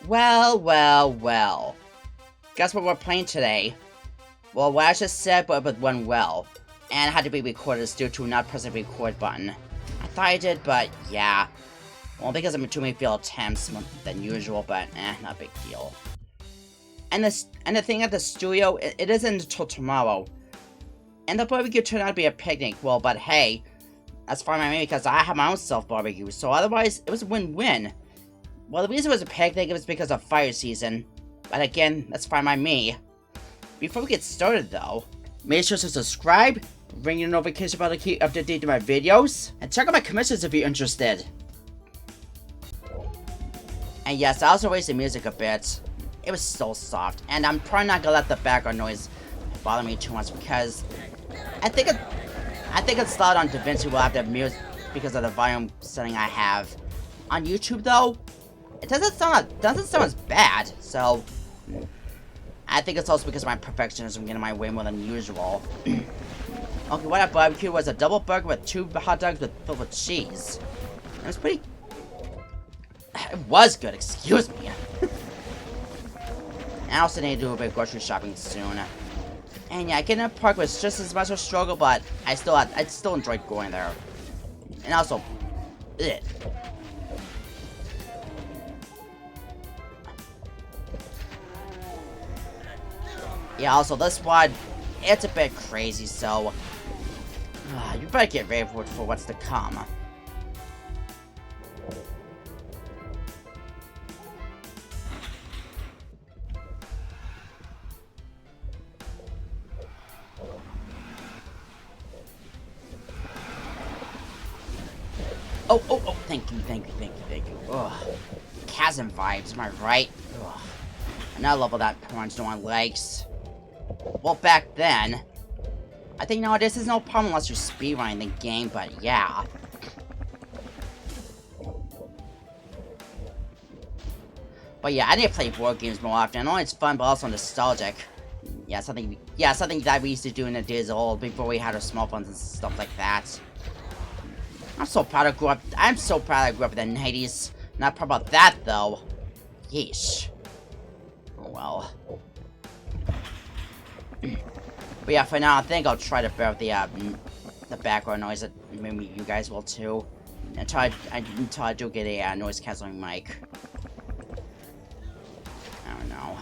Well, well, well. Guess what we're playing today? Well, what I just said, but it went well. And it had to be recorded due to not pressing the record button. I thought I did, but yeah. Well, because I'm too many failed attempts than usual, but not a big deal. And the thing at the studio, it isn't until tomorrow. And the barbecue turned out to be a picnic. Well, but hey, that's fine by me because I have my own self-barbecue, so otherwise, it was a win-win. Well, the reason it was a picnic was because of fire season. But again, that's fine by me. Before we get started though, make sure to subscribe, ring your notification bell to keep up to date with my videos, and check out my commissions if you're interested. And yes, I also raised the music a bit. It was so soft, and I'm probably not gonna let the background noise bother me too much because I think it's loud on DaVinci will have the music because of the volume setting I have. On YouTube though, it doesn't sound as bad, so I think it's also because of my perfectionism getting in my way more than usual. Okay, what I barbecued was a double burger with 2 hot dogs filled with cheese. It was pretty. It was good, excuse me. I also need to do a bit of grocery shopping soon. And yeah, getting a park was just as much a struggle, but I still enjoyed going there. And also, ugh. Yeah, also this one, it's a bit crazy, so you better get ready for what's to come. Oh, thank you. Ugh. Chasm vibes, am I right? Ugh. And I love that orange no one likes. Well, back then, I think nowadays there's no problem unless you're speedrunning the game, but yeah. But yeah, I need to play board games more often. I know it's fun, but also nostalgic. Yeah, something that we used to do in the days of old before we had our smartphones and stuff like that. I'm so proud I grew up in the 90s. Not proud about that though. Yeesh. Oh well. But yeah, for now, I think I'll try to bear with the background noise that maybe you guys will too. Until I do get a noise canceling mic. I don't know.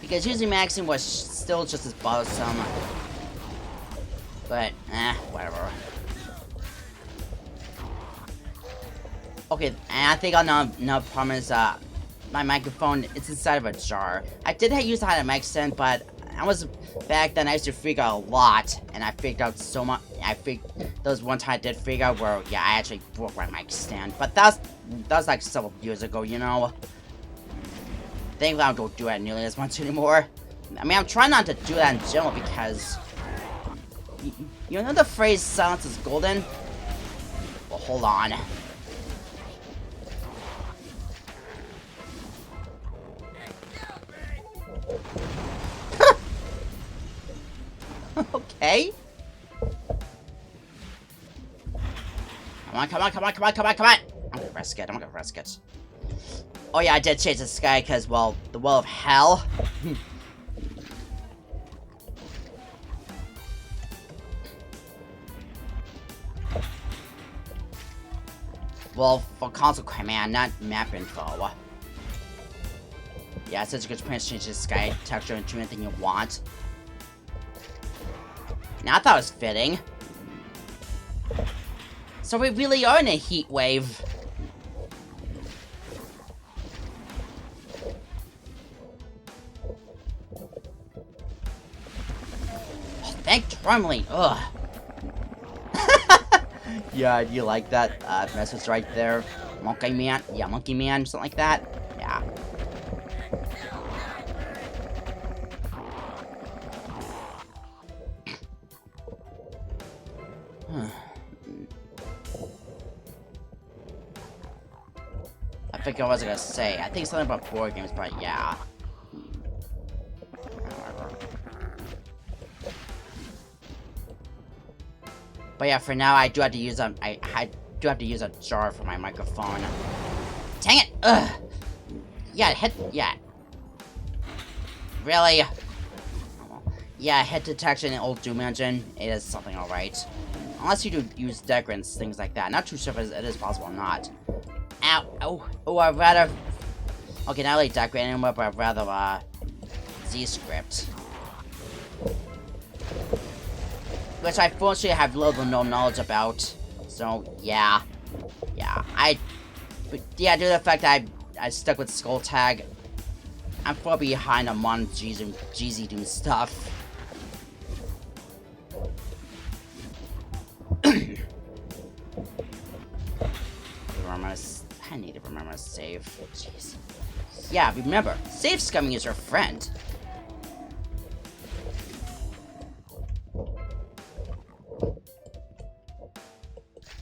Because using Maxine was still just as bothersome. But, whatever. Okay, and I think another problem is, my microphone, it's inside of a jar. I did use a mic stand, but back then I used to freak out a lot, and I freaked out so much. There was one time I did freak out where, yeah, I actually broke my mic stand. But that was like several years ago, you know? Thankfully I don't do that nearly as much anymore. I mean, I'm trying not to do that in general because, you know the phrase silence is golden? Well, hold on. Okay. Come on. I'm gonna risk it. Oh yeah, I did change the sky because, well, the well of hell. Well, for console command, not map info. Yeah, since you can change the sky texture into anything you want. Now I thought it was fitting. So we really are in a heat wave. Oh, thank Trumley. Ugh. Yeah, do you like that message right there? Monkey man? Yeah, monkey man, something like that? Yeah. I think I was gonna say. I think something about board games, but yeah. Whatever. But yeah, for now I do have to use I do have to use a jar for my microphone. Dang it! Ugh. Yeah, yeah. Really? Yeah, hit detection in old Doom engine. It is something alright. Unless you do use decorations, things like that. Not too sure if it is possible or not. Ow! Oh, I'd rather... Okay, not really decorate anymore, but I'd rather, Z-script. Which I fortunately have little to no knowledge about. So, yeah. But yeah, due to the fact that I stuck with Skull Tag, I'm far behind on modern Jeezy Doom stuff. I need to remember to save. Jeez. Yeah, remember, save scumming is your friend.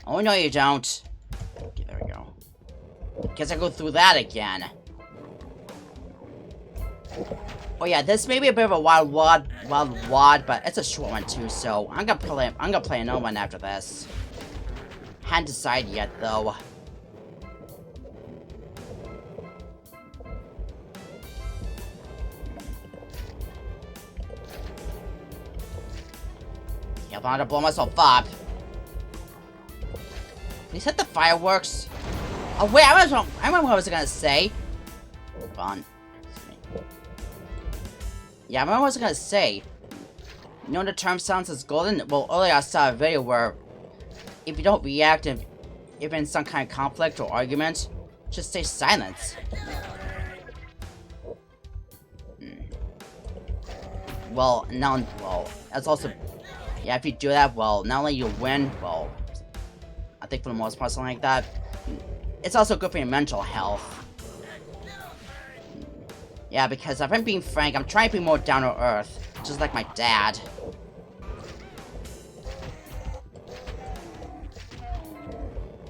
Oh, no, you don't. Okay, there we go. Guess I go through that again. Oh yeah, this may be a bit of a wild wad, but it's a short one too. So I'm gonna play another one after this. Hadn't decided yet though. Yeah, I wanted to blow myself up. He set the fireworks. Oh wait, I remember what I was gonna say. Hold on. Yeah, I remember what I was gonna say. You know the term silence is golden? Well, earlier I saw a video where if you don't react, if in some kind of conflict or argument, just stay silent. Well, that's also... Yeah, if you do that, well, not only you'll win, well, I think for the most part, something like that, it's also good for your mental health. Yeah, because if I'm being frank, I'm trying to be more down to earth, just like my dad.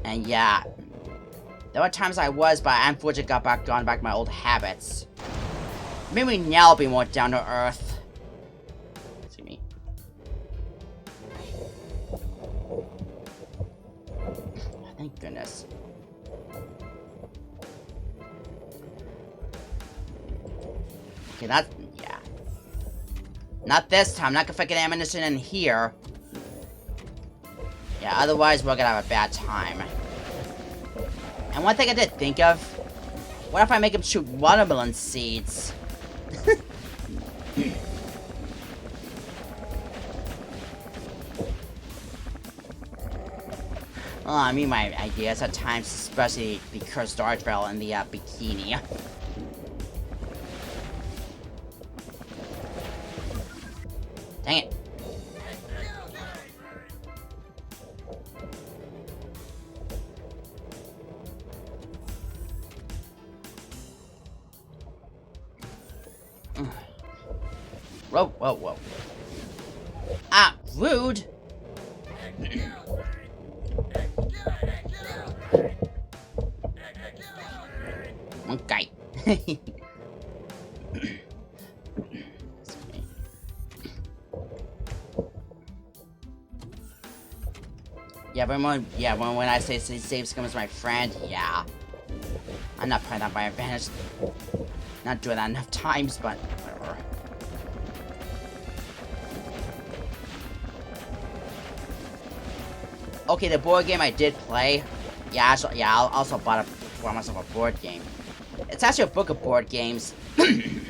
And yeah, there were times I was, but I unfortunately gone back to my old habits. Maybe now I'll be more down to earth. See me. Thank goodness. Okay, yeah. Not this time. Not gonna fucking ammunition in here. Yeah, otherwise we're gonna have a bad time. And one thing I did think of, what if I make him shoot watermelon seeds? Well, I mean my ideas at times, especially the cursed art trail and the bikini. Dang it. Whoa. Ah, rude! Okay. Yeah, but when I say save scum is my friend, yeah. I'm not playing that by advantage. Not doing that enough times, but whatever. Okay, the board game I did play. Yeah, I also bought myself a board game. It's actually a book of board games. It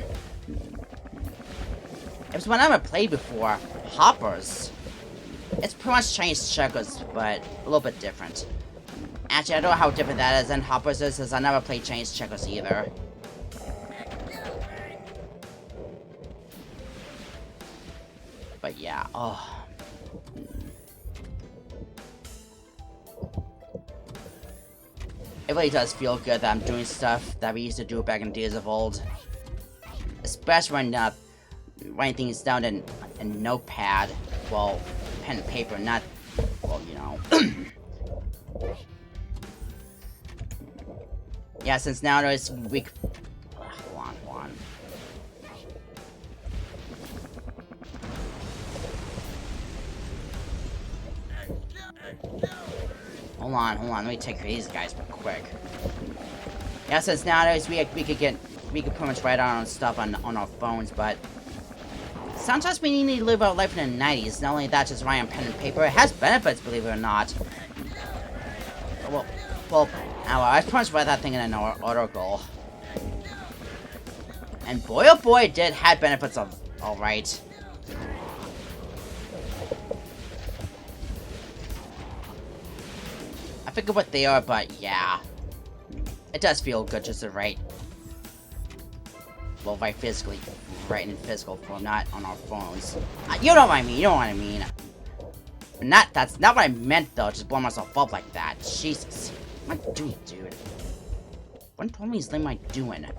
was one I never played before. Hoppers. It's pretty much Chinese checkers, but a little bit different. Actually, I don't know how different that is than Hoppers is, since I never played Chinese checkers either. But yeah, oh. It really does feel good that I'm doing stuff that we used to do back in the days of old. Especially when writing things down in notepad. Well, pen and paper, not, well, you know. Yeah, since nowadays we... Hold on. Hold on. Let me take care of these guys real quick. Yeah, since nowadays we could pretty much write on stuff on our phones, but sometimes we need to live our life in the 90s. Not only that, just write on pen and paper. It has benefits, believe it or not. Well, I pretty much read that thing in an article. And boy, oh boy, it did have benefits of alright. I forget what they are, but yeah. It does feel good just to write. Well, write physically. Write in physical form, not on our phones. You know what I mean, That's not what I meant, though. Just blow myself up like that. Jesus. What am I doing, dude? What problems am I doing? At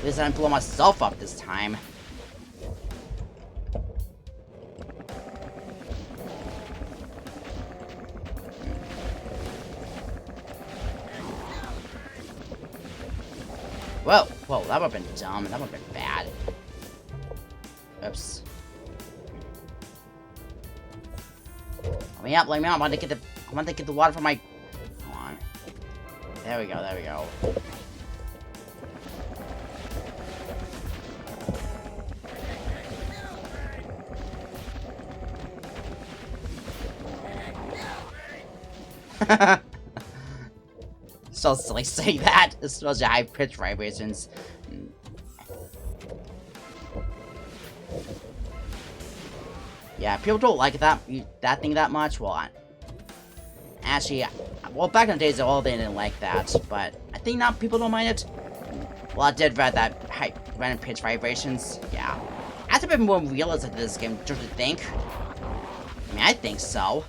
least I didn't blow myself up this time. Whoa, that would've been dumb. That would've been bad. Oops. Let me out. I want to get the water from my... Hold on. There we go. So silly saying that. It's supposed to high pitch vibrations. Yeah, people don't like that thing that much. Well, actually, well, back in the days, they didn't like that, but I think now people don't mind it. Well, I did read that high random pitch vibrations. Yeah, that's a bit more realistic to this game, don't you think? I mean, I think so.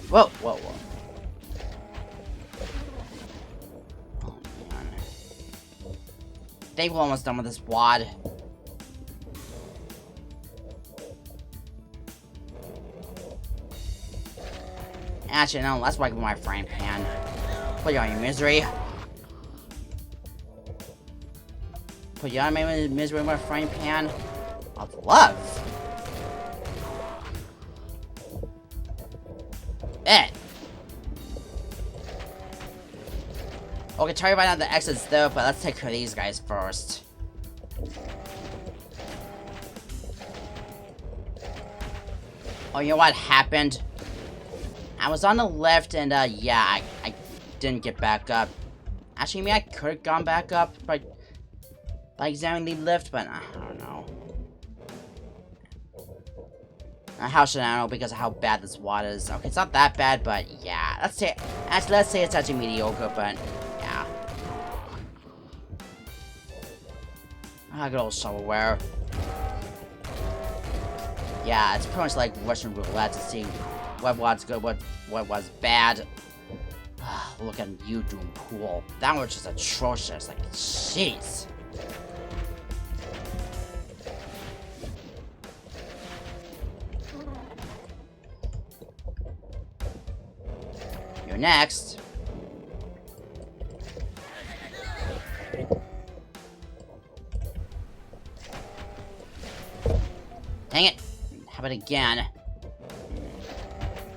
Whoa. Oh, man. I think we're almost done with this wad. Actually, no, let's wipe my frying pan. Put you on your misery. Put you on my misery with my frying pan of love. Okay, try to find out the exits though, but let's take care of these guys first. Oh, you know what happened? I was on the left and, yeah, I didn't get back up. Actually, maybe I could have gone back up by examining the lift, but I don't know. How should I know because of how bad this water is? Okay, it's not that bad, but yeah. Let's say it's actually mediocre, but yeah. Good old shovelware. Yeah, it's pretty much like Russian roulette to see what was good, what was bad. Look at you doing cool. That was just atrocious. Like, jeez. You're next. Dang it. How about again?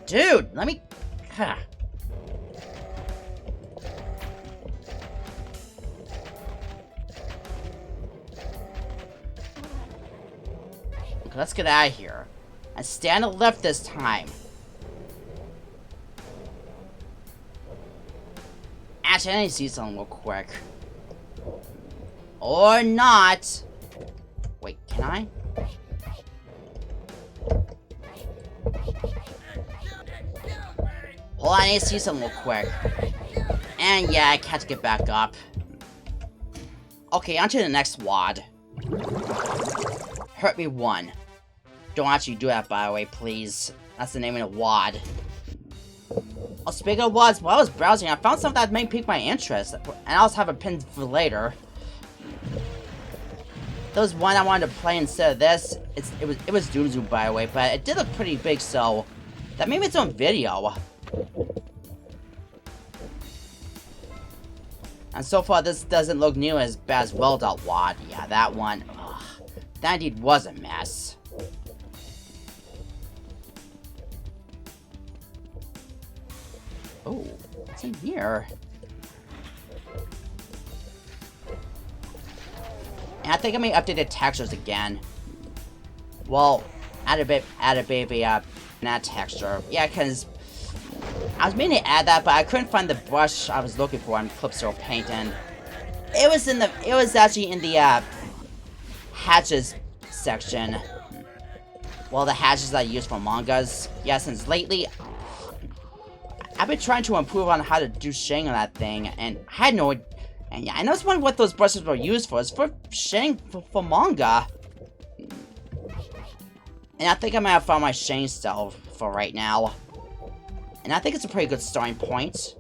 Dude, let me... Okay, let's get out of here. And stand to the left this time. Actually, I need to see something real quick. Or not. Wait, can I? Hold on, I need to see something real quick. And yeah, I can't get back up. Okay, on to the next wad. Hurt Me 1. Don't actually do that, by the way, please. That's the name of the WAD. Oh, speaking of WADs, while I was browsing, I found something that may pique my interest, and I also have a pin for later. There was one I wanted to play instead of this. It was Doom Zoom, by the way, but it did look pretty big, so that made its own video. And so far, this doesn't look near as bad as Well.Wad. Yeah, that one. Ugh, that indeed was a mess. Oh, what's in here? And I think I may update the textures again. Well, add a bit of a that texture. Yeah, because I was meaning to add that, but I couldn't find the brush I was looking for in Clipsal Paint, and it was actually in the hatches section. Well, the hatches I use for mangas. Yeah, since lately I've been trying to improve on how to do shading on that thing, and I had no. And yeah, I know it's one what those brushes were used for. It's for shading for manga. And I think I might have found my shading style for right now. And I think it's a pretty good starting point.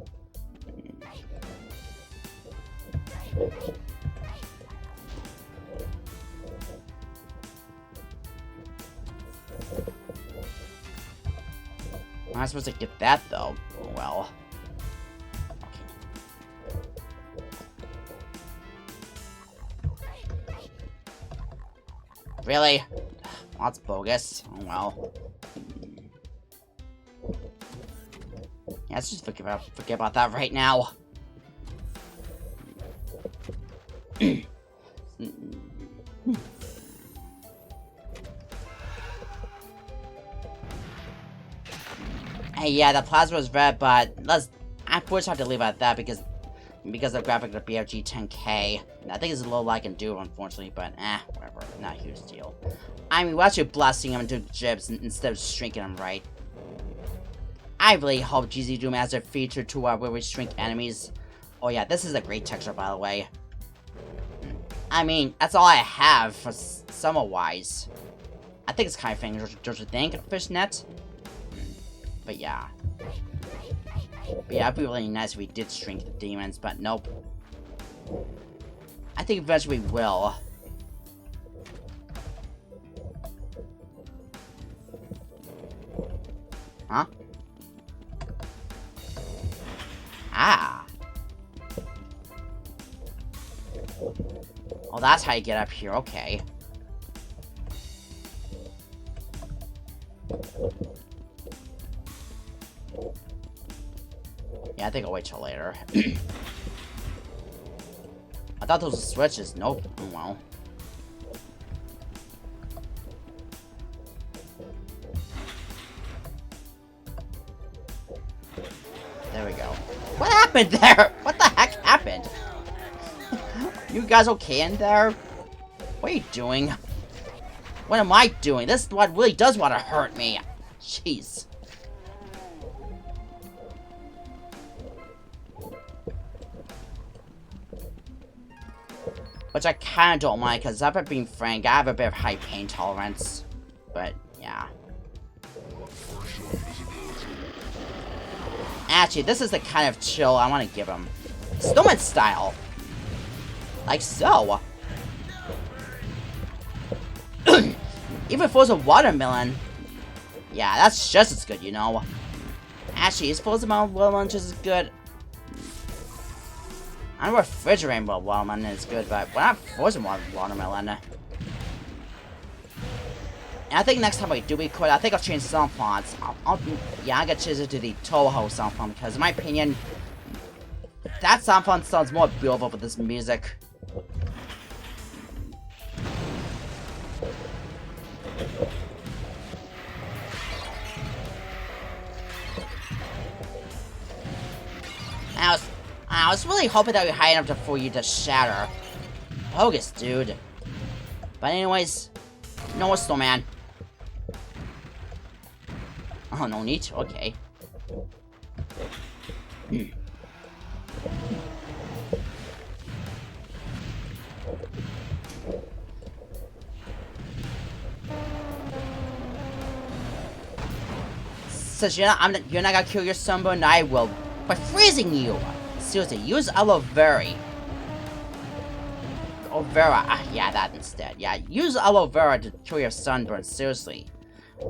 Am I supposed to get that, though? Oh, well. Really? Well, that's bogus. Oh, well. Yeah, let's just forget about that right now. Hey, yeah, the plasma is red, but I first have to leave it at that because the graphic of BFG 10K. I think it's a little I can do, unfortunately, but whatever. Not a huge deal. I mean, we're actually blasting them into jibs instead of shrinking them, right? I really hope GZ Doom has a feature to where we shrink enemies. Oh yeah, this is a great texture, by the way. I mean, that's all I have for summer-wise. I think it's kind of thing, don't you think, Fishnet? But yeah. But yeah, it'd be really nice if we did shrink the demons, but nope. I think eventually we will. Huh? Ah. Oh, that's how you get up here, okay. Yeah, I think I'll wait till later. I thought those were switches. Nope. Oh, well. There we go. What happened there? What the heck happened? You guys okay in there? What are you doing? What am I doing? This one really does want to hurt me. Jeez. Which I kinda don't like, because if I'm being frank, I have a bit of high pain tolerance. But, yeah. Actually, this is the kind of chill I want to give him. Snowman style. Like so. Even if it was a watermelon. Yeah, that's just as good, you know. Actually, is frozen watermelon just as good? I know refrigerating watermelon is good, but we're not frozen watermelon. And I think next time we do record, I think I'll change some fonts. Yeah, I'm gonna change it to the Toho sound font, because in my opinion, that sound font sounds more beautiful with this music. I was really hoping that we'd high enough for you to shatter. Bogus, dude. But anyways, no more snowman. Oh, no need to? Okay. Since you're not gonna kill your sunburn, I will by freezing you. Seriously, use aloe vera. Aloe vera. Yeah, that instead. Yeah, use aloe vera to cure your sunburn. Seriously.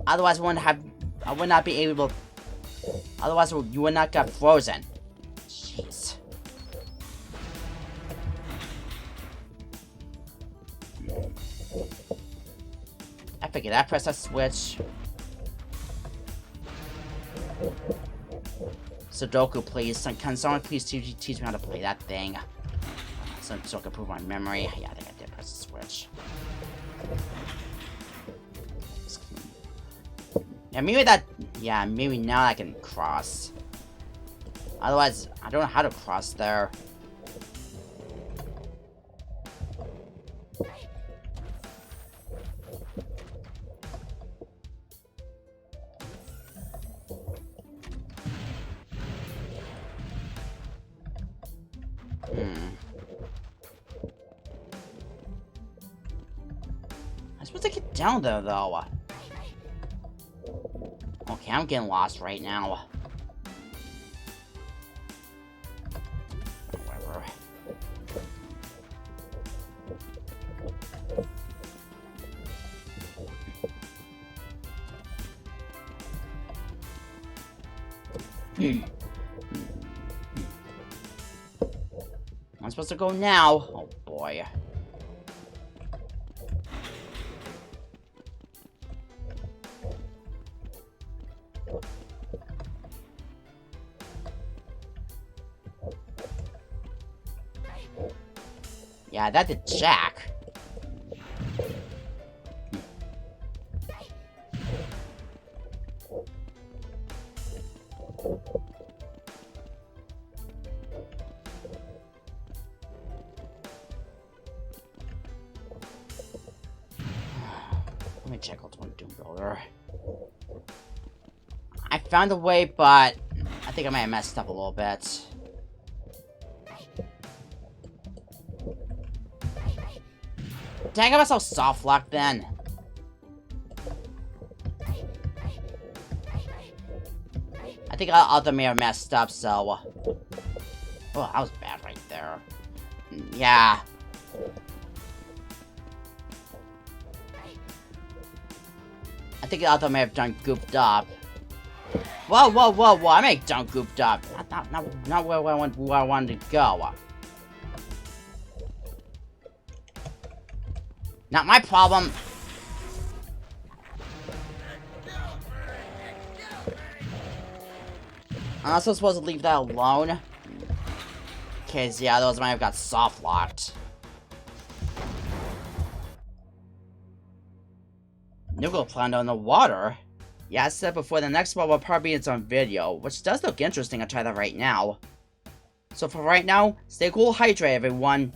Otherwise, I would not be able. Otherwise, you would not get frozen. Jeez. I figured I press a switch. Sudoku, please. Can someone please teach me how to play that thing? So I can improve my memory. Yeah, I think I did press the switch. Yeah, maybe that... Yeah, maybe now I can cross. Otherwise, I don't know how to cross there. I'm supposed to get down there, though. Okay, I'm getting lost right now. Whatever. I'm supposed to go now. Oh boy. Yeah, that did jack. Let me check out one Doom Builder. I found a way, but I think I might have messed up a little bit. Dang, I myself soft lock then. I think I may have messed up, so. Oh, that was bad right there. Yeah. I think I may have done goofed up. Whoa, whoa, whoa, whoa! I may have done goofed up. Not where I wanted to go. Not my problem. I'm also supposed to leave that alone. Cause yeah, those might have got soft locked. Nuclear plant on the water. Yeah, I said before, the next one will probably be its own video, which does look interesting. I'll try that right now. So for right now, stay cool, hydrate everyone.